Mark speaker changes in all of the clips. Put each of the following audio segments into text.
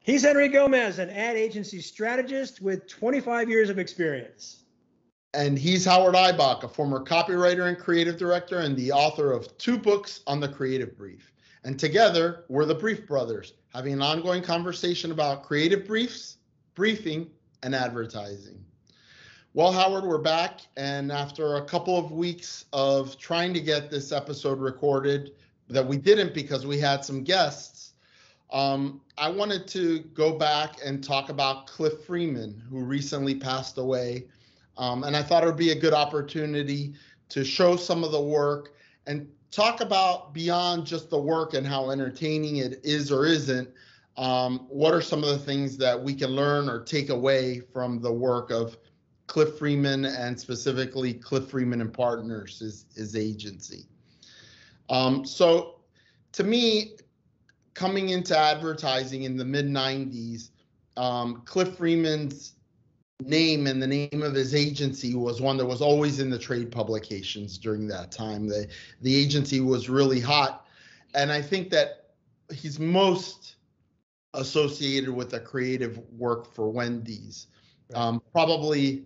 Speaker 1: He's Henry Gomez, an ad agency strategist with 25 years of experience.
Speaker 2: And he's Howard Eibach, a former copywriter and creative director and the author of 2 books on the creative brief. And together, we're the Brief Brothers, having an ongoing conversation about creative briefs, briefing, and advertising. Well, Howard, we're back. And after a couple of weeks of trying to get this episode recorded that we didn't because we had some guests, I wanted to go back and talk about Cliff Freeman, who recently passed away. And I thought it would be a good opportunity to show some of the work and talk about beyond just the work and how entertaining it is or isn't. What are some of the things that we can learn or take away from the work of Cliff Freeman, and specifically Cliff Freeman and Partners, his agency? So to me, coming into advertising in the mid-90s, Cliff Freeman's name and the name of his agency was one that was always in the trade publications during that time. The agency was really hot. And I think that he's most associated with the creative work for Wendy's. Right. Probably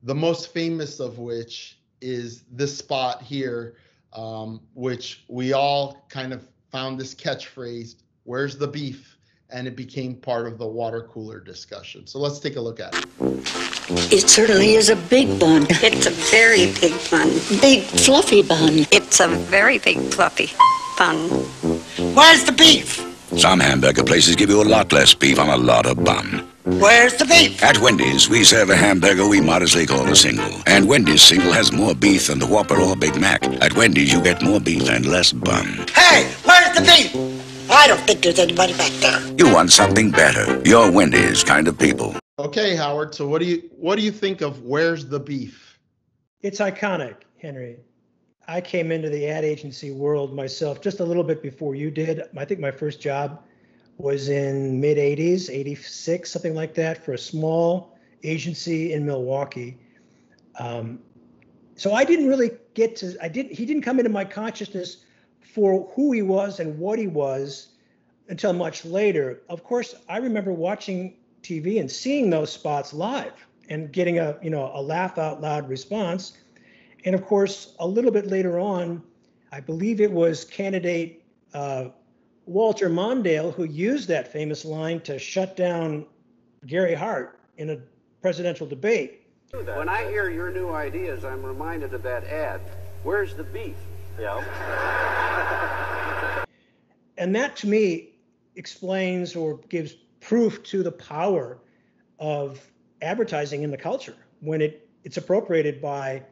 Speaker 2: the most famous of which is this spot here, which we all kind of found this catchphrase, "Where's the beef?" And it became part of the water cooler discussion. So let's take a look at it.
Speaker 3: It certainly is a big bun.
Speaker 4: It's a very big bun.
Speaker 3: Big fluffy bun.
Speaker 4: It's a very big fluffy bun.
Speaker 3: Where's the beef?
Speaker 5: Some hamburger places give you a lot less beef on a lot of bun.
Speaker 3: Where's the beef?
Speaker 5: At Wendy's, we serve a hamburger we modestly call a single. And Wendy's single has more beef than the Whopper or Big Mac. At Wendy's, you get more beef and less bun.
Speaker 3: Hey, where's the beef? I don't think there's anybody back there.
Speaker 5: You want something better. You're Wendy's kind of people.
Speaker 2: Okay, Howard. So what do you think of Where's the Beef?
Speaker 1: It's iconic, Henry. I came into the ad agency world myself just a little bit before you did. I think my first job was in mid-'80s, 86, something like that, for a small agency in Milwaukee. So I didn't really he didn't come into my consciousness for who he was and what he was until much later. Of course, I remember watching TV and seeing those spots live and getting a laugh out loud response. And of course, a little bit later on, I believe it was candidate Walter Mondale who used that famous line to shut down Gary Hart in a presidential debate.
Speaker 6: When I hear your new ideas, I'm reminded of that ad. Where's the beef? Yeah.
Speaker 1: And that, to me, explains or gives proof to the power of advertising in the culture when it's appropriated by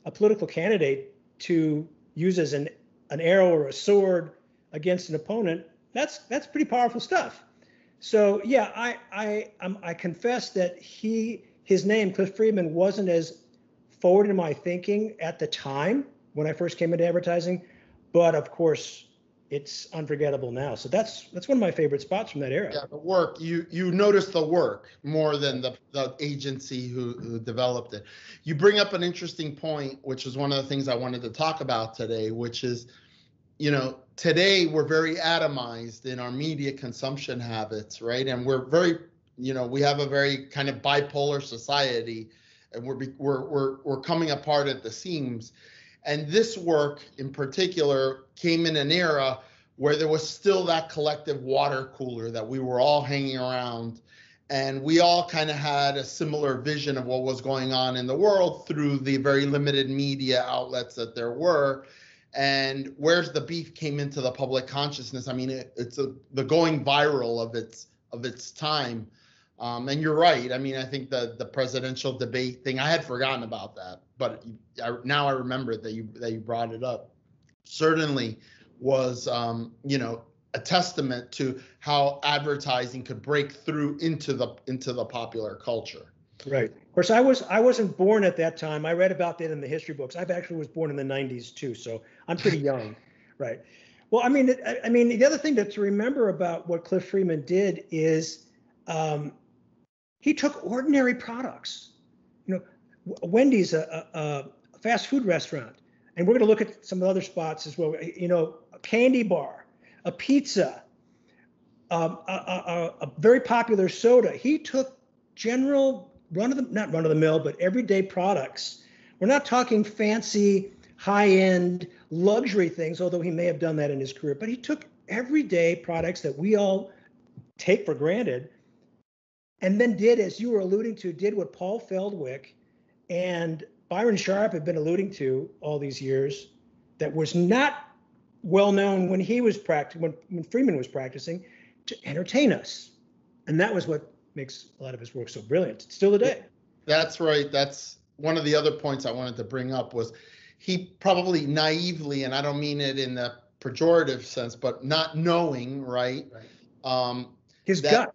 Speaker 1: a political candidate to use as an arrow or a sword against an opponent. That's pretty powerful stuff. So yeah, I confess that his name, Cliff Freeman, wasn't as forward in my thinking at the time when I first came into advertising, but of course it's unforgettable now. So that's one of my favorite spots from that era.
Speaker 2: Yeah, the work, you notice the work more than the agency who developed it. You bring up an interesting point, which is one of the things I wanted to talk about today, which is, today we're very atomized in our media consumption habits, right? And we're very, we have a very kind of bipolar society, and we're coming apart at the seams. And this work in particular came in an era where there was still that collective water cooler that we were all hanging around. And we all kind of had a similar vision of what was going on in the world through the very limited media outlets that there were. And Where's the Beef came into the public consciousness. I mean, it's the going viral of its time. And you're right. I mean, I think the presidential debate thing, I had forgotten about that, but now I remember that you brought it up. Certainly was, a testament to how advertising could break through into the popular culture.
Speaker 1: Right. Of course, I wasn't born at that time. I read about that in the history books. I actually was born in the 90s too, so I'm pretty young. Right. Well, I mean, the other thing to remember about what Cliff Freeman did is, he took ordinary products, Wendy's, a fast food restaurant, and we're going to look at some other spots as well. A candy bar, a pizza, a very popular soda. He took general not run of the mill, but everyday products. We're not talking fancy, high end luxury things, although he may have done that in his career, but he took everyday products that we all take for granted and then did, as you were alluding to, did what Paul Feldwick and Byron Sharp have been alluding to all these years that was not well known when he was practicing, when Freeman was practicing, to entertain us. And that was what makes a lot of his work so brilliant still today.
Speaker 2: That's right. That's one of the other points I wanted to bring up was he probably naively, and I don't mean it in the pejorative sense, but not knowing, right?
Speaker 1: His gut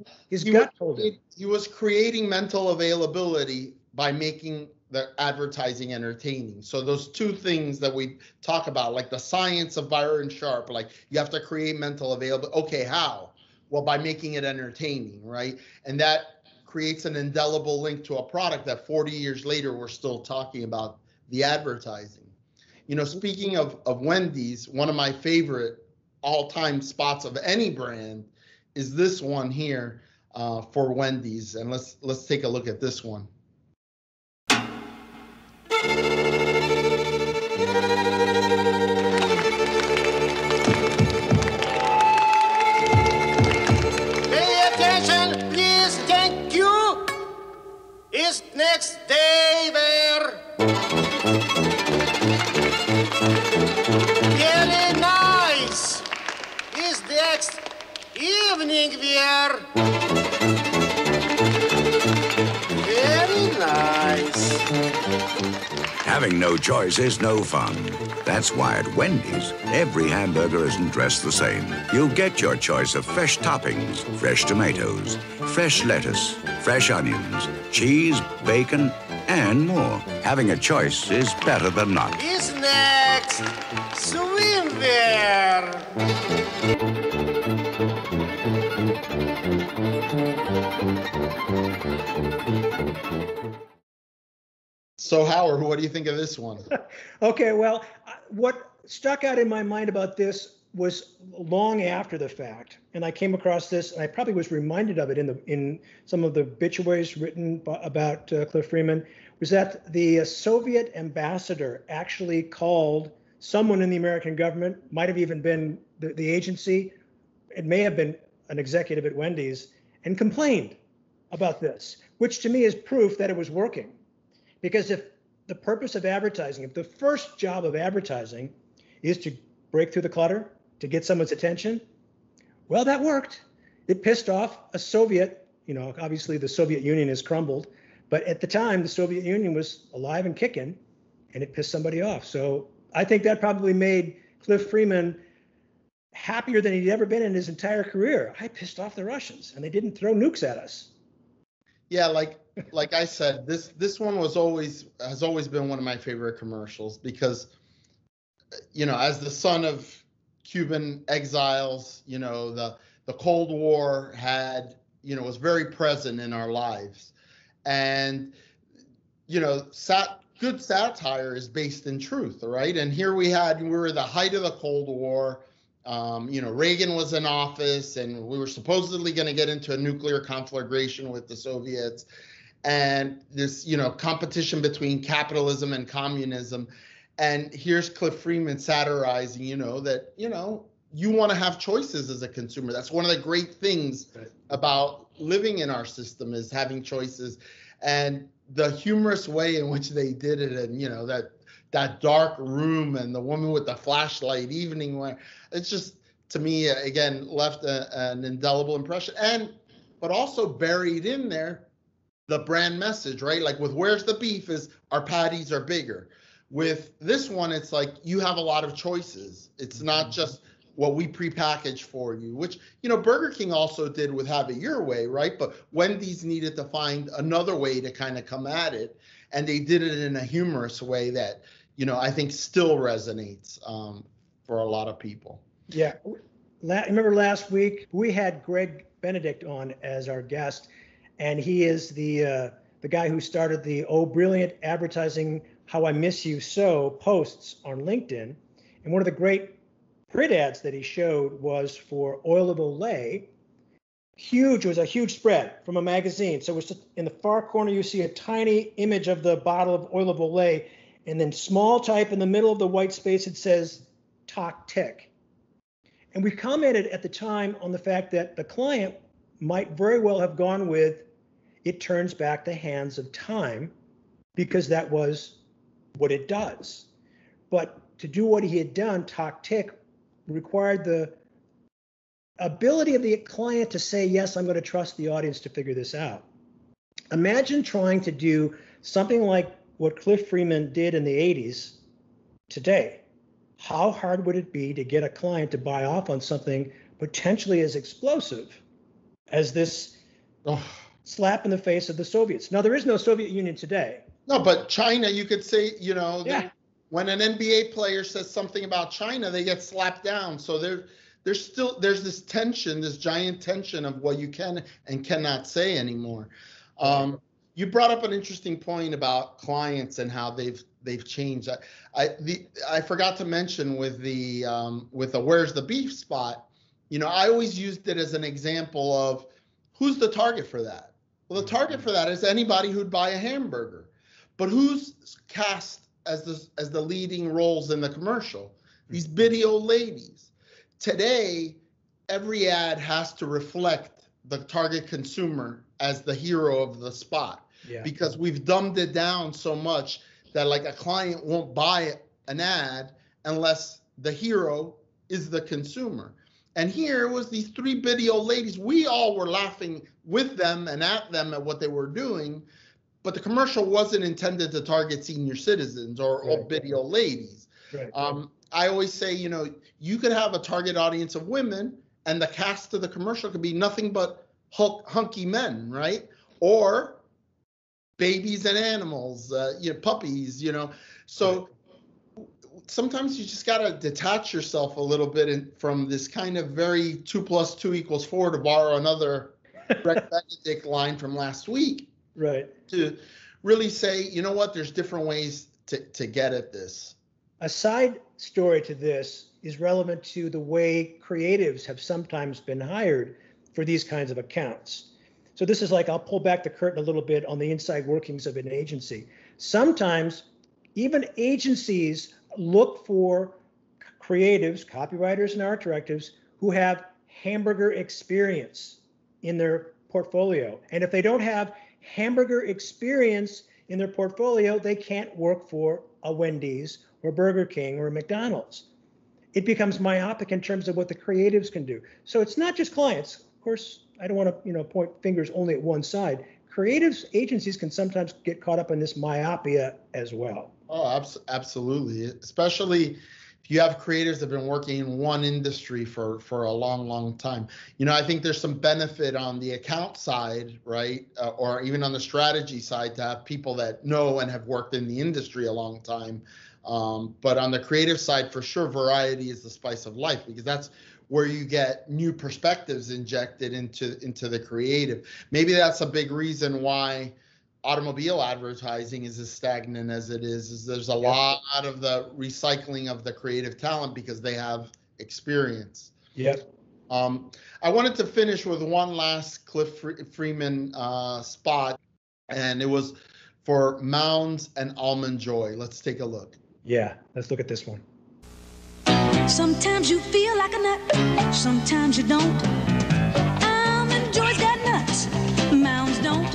Speaker 1: told him.
Speaker 2: He was creating mental availability by making the advertising entertaining. So those two things that we talk about, like the science of Byron Sharp, like you have to create mental availability. Okay, how? Well, by making it entertaining, right? And that creates an indelible link to a product that 40 years later, we're still talking about the advertising. You know, speaking of Wendy's, one of my favorite all-time spots of any brand is this one here for Wendy's. And let's take a look at this one.
Speaker 7: Pay attention, please, thank you. It's next day there. Really nice. It's next evening there. Very nice.
Speaker 5: Having no choice is no fun. That's why at Wendy's, every hamburger isn't dressed the same. You get your choice of fresh toppings, fresh tomatoes, fresh lettuce, fresh onions, cheese, bacon, and more. Having a choice is better than not.
Speaker 7: Is next swim there.
Speaker 2: So Howard, what do you think of this one?
Speaker 1: Okay, well, what stuck out in my mind about this was long after the fact, and I came across this, and I probably was reminded of it in some of the obituaries written about Cliff Freeman, was that the Soviet ambassador actually called someone in the American government, might have even been the agency, it may have been an executive at Wendy's, and complained about this, which to me is proof that it was working. Because if the purpose of advertising, if the first job of advertising is to break through the clutter, to get someone's attention, well, that worked. It pissed off a Soviet, obviously the Soviet Union has crumbled, but at the time the Soviet Union was alive and kicking, and it pissed somebody off. So I think that probably made Cliff Freeman happier than he'd ever been in his entire career. I pissed off the Russians, and they didn't throw nukes at us.
Speaker 2: Yeah, like I said, this one has always been one of my favorite commercials because, as the son of Cuban exiles, the Cold War was very present in our lives, and good satire is based in truth, right? And here we were at the height of the Cold War. Reagan was in office, and we were supposedly going to get into a nuclear conflagration with the Soviets, and this, competition between capitalism and communism. And here's Cliff Freeman satirizing, that, you want to have choices as a consumer. That's one of the great things about living in our system is having choices. And the humorous way in which they did it, and, that dark room and the woman with the flashlight evening wear, it's just, to me, again, left an indelible impression. But also buried in there, the brand message, right? Like with Where's the Beef is our patties are bigger. With this one, it's like you have a lot of choices. It's not just what we prepackaged for you, which, Burger King also did with Have It Your Way, right? But Wendy's needed to find another way to kind of come at it. And they did it in a humorous way that, I think still resonates for a lot of people.
Speaker 1: Yeah. Remember last week, we had Greg Benedict on as our guest, and he is the guy who started the Oh Brilliant Advertising How I Miss You So posts on LinkedIn. And one of the great print ads that he showed was for Oil of Olay. huge. It was a huge spread from a magazine. So it was just in the far corner, you see a tiny image of the bottle of oil of Olay, and then small type in the middle of the white space, it says Talk Tech. And we commented at the time on the fact that the client might very well have gone with, it turns back the hands of time, because that was what it does. But to do what he had done, Talk Tech required the ability of the client to say, yes, I'm going to trust the audience to figure this out. Imagine trying to do something like what Cliff Freeman did in the 80s today. How hard would it be to get a client to buy off on something potentially as explosive as this slap in the face of the Soviets? Now, there is no Soviet Union today.
Speaker 2: No, but China, you could say,
Speaker 1: Yeah.
Speaker 2: When an NBA player says something about China, they get slapped down. So there's this tension, this giant tension of what you can and cannot say anymore. You brought up an interesting point about clients and how they've changed. I forgot to mention with the Where's the Beef spot. I always used it as an example of who's the target for that. Well, the target for that is anybody who'd buy a hamburger, but who's cast as the leading roles in the commercial? These bitty old ladies. Today, every ad has to reflect the target consumer as the hero of the spot, because we've dumbed it down so much that like a client won't buy an ad unless the hero is the consumer. And here was these three bitty old ladies. We all were laughing with them and at them at what they were doing, but the commercial wasn't intended to target senior citizens or old bitty old ladies.
Speaker 1: Right.
Speaker 2: I always say, you could have a target audience of women and the cast of the commercial could be nothing but hunky men, right? Or babies and animals, puppies, So sometimes you just got to detach yourself a little bit from this kind of very 2 + 2 = 4, to borrow another Brett Benedict line from last week.
Speaker 1: Right.
Speaker 2: To really say, you know what, there's different ways to get at this.
Speaker 1: A side story to this is relevant to the way creatives have sometimes been hired for these kinds of accounts. So this is like, I'll pull back the curtain a little bit on the inside workings of an agency. Sometimes even agencies look for creatives, copywriters, and art directives who have hamburger experience in their portfolio. And if they don't have hamburger experience in their portfolio, they can't work for a Wendy's or Burger King or a McDonald's. It becomes myopic in terms of what the creatives can do. So it's not just clients. Of course, I don't want to point fingers only at one side. Creatives, agencies can sometimes get caught up in this myopia as well.
Speaker 2: Oh, absolutely. Especially if you have creators that have been working in one industry for a long, long time. I think there's some benefit on the account side, right? Or even on the strategy side to have people that know and have worked in the industry a long time. But on the creative side, for sure, variety is the spice of life, because that's where you get new perspectives injected into the creative. Maybe that's a big reason why automobile advertising is as stagnant as it is there's a lot of the recycling of the creative talent because they have experience.
Speaker 1: Yep.
Speaker 2: I wanted to finish with one last Cliff Freeman spot, and it was for Mounds and Almond Joy. Let's take a look.
Speaker 1: Yeah, let's look at this one.
Speaker 8: Sometimes you feel like a nut, sometimes you don't. Almond Joy's got nuts, Mounds don't.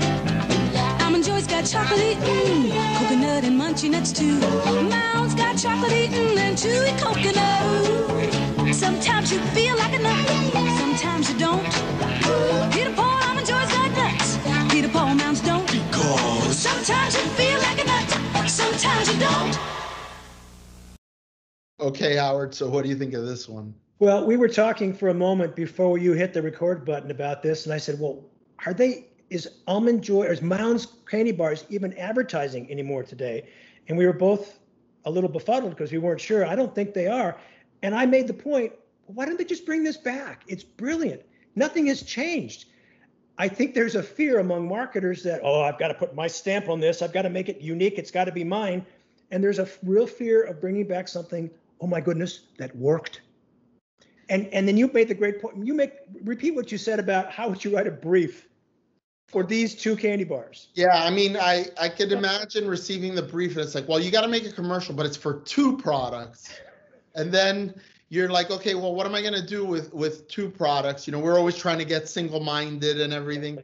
Speaker 8: Almond Joy's got chocolate, coconut and munchy nuts too. Mounds got chocolate and chewy coconut. Sometimes you feel like a nut, sometimes you don't. Peter Paul, Almond Joy's got nuts, Peter Paul, Mounds don't. Because sometimes you feel like a nut, sometimes you don't.
Speaker 2: Okay, Howard, so what do you think of this one?
Speaker 1: Well, we were talking for a moment before you hit the record button about this, and I said, well, is Almond Joy or is Mounds Candy Bars even advertising anymore today? And we were both a little befuddled because we weren't sure. I don't think they are. And I made the point, why don't they just bring this back? It's brilliant. Nothing has changed. I think there's a fear among marketers that, I've got to put my stamp on this. I've got to make it unique. It's got to be mine. And there's a real fear of bringing back something, oh my goodness, that worked. And then you made the great point. Repeat what you said about how would you write a brief for these two candy bars?
Speaker 2: Yeah, I mean, I could imagine receiving the brief and it's like, well, you got to make a commercial, but it's for two products. And then you're like, okay, well, what am I going to do with two products? You know, we're always trying to get single-minded and everything.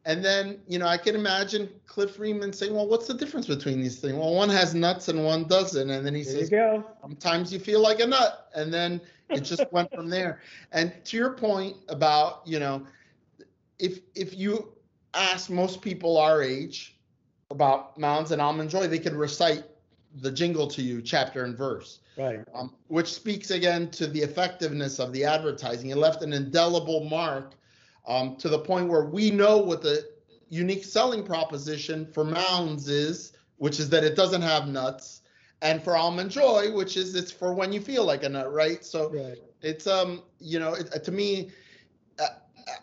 Speaker 2: And then, you know, I can imagine Cliff Freeman saying, well, what's the difference between these things? Well, one has nuts and one doesn't. And then he says, sometimes you feel like a nut. And then it just went from there. And to your point about, you know, if you ask most people our age about Mounds and Almond Joy, they could recite the jingle to you, chapter and verse.
Speaker 1: Right.
Speaker 2: Which speaks again to the effectiveness of the advertising. It left an indelible mark to the point where we know what the unique selling proposition for Mounds is, which is that it doesn't have nuts, and for Almond Joy, which is it's for when you feel like a nut, right? So it's you know, to me,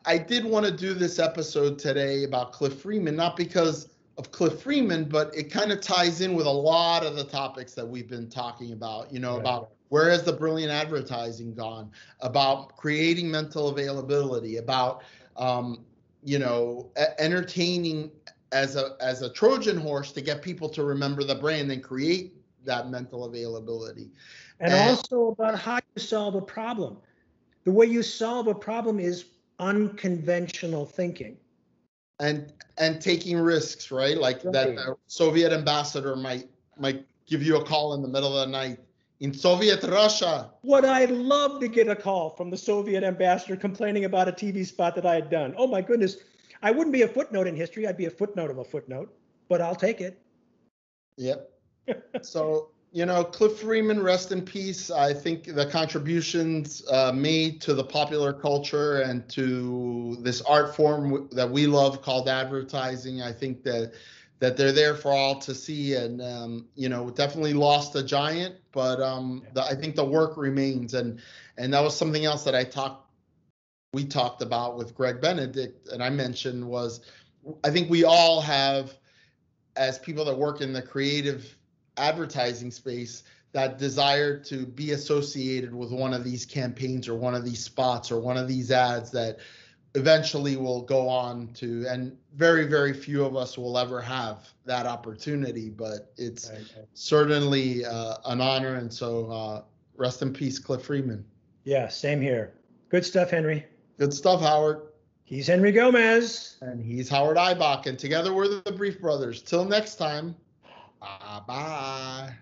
Speaker 2: I did want to do this episode today about Cliff Freeman, not because of Cliff Freeman, but it kind of ties in with a lot of the topics that we've been talking about, you know, about where has the brilliant advertising gone, about creating mental availability, about, you know, entertaining as a Trojan horse to get people to remember the brand and create that mental availability.
Speaker 1: And also about how you solve a problem. The way you solve a problem is unconventional thinking.
Speaker 2: And taking risks, right? Like that Soviet ambassador might give you a call in the middle of the night in Soviet Russia.
Speaker 1: Would I love to get a call from the Soviet ambassador complaining about a TV spot that I had done? Oh my goodness. I wouldn't be a footnote in history. I'd be a footnote of a footnote, but I'll take it.
Speaker 2: Yep. So, you know, Cliff Freeman, rest in peace. I think the contributions made to the popular culture and to this art form that we love called advertising, I think that they're there for all to see. And, you know, definitely lost a giant, but I think the work remains. And that was something else that we talked about with Greg Benedict, and I mentioned was, I think we all have, as people that work in the creative advertising space, that desire to be associated with one of these campaigns or one of these spots or one of these ads that eventually will go on to, and very, very few of us will ever have that opportunity, but it's certainly an honor. And so rest in peace, Cliff Freeman.
Speaker 1: Yeah, same here. Good stuff, Henry.
Speaker 2: Good stuff, Howard.
Speaker 1: He's Henry Gomez.
Speaker 2: And he's Howard Eibach. And together we're the Brief Brothers. Till next time. Bye-bye.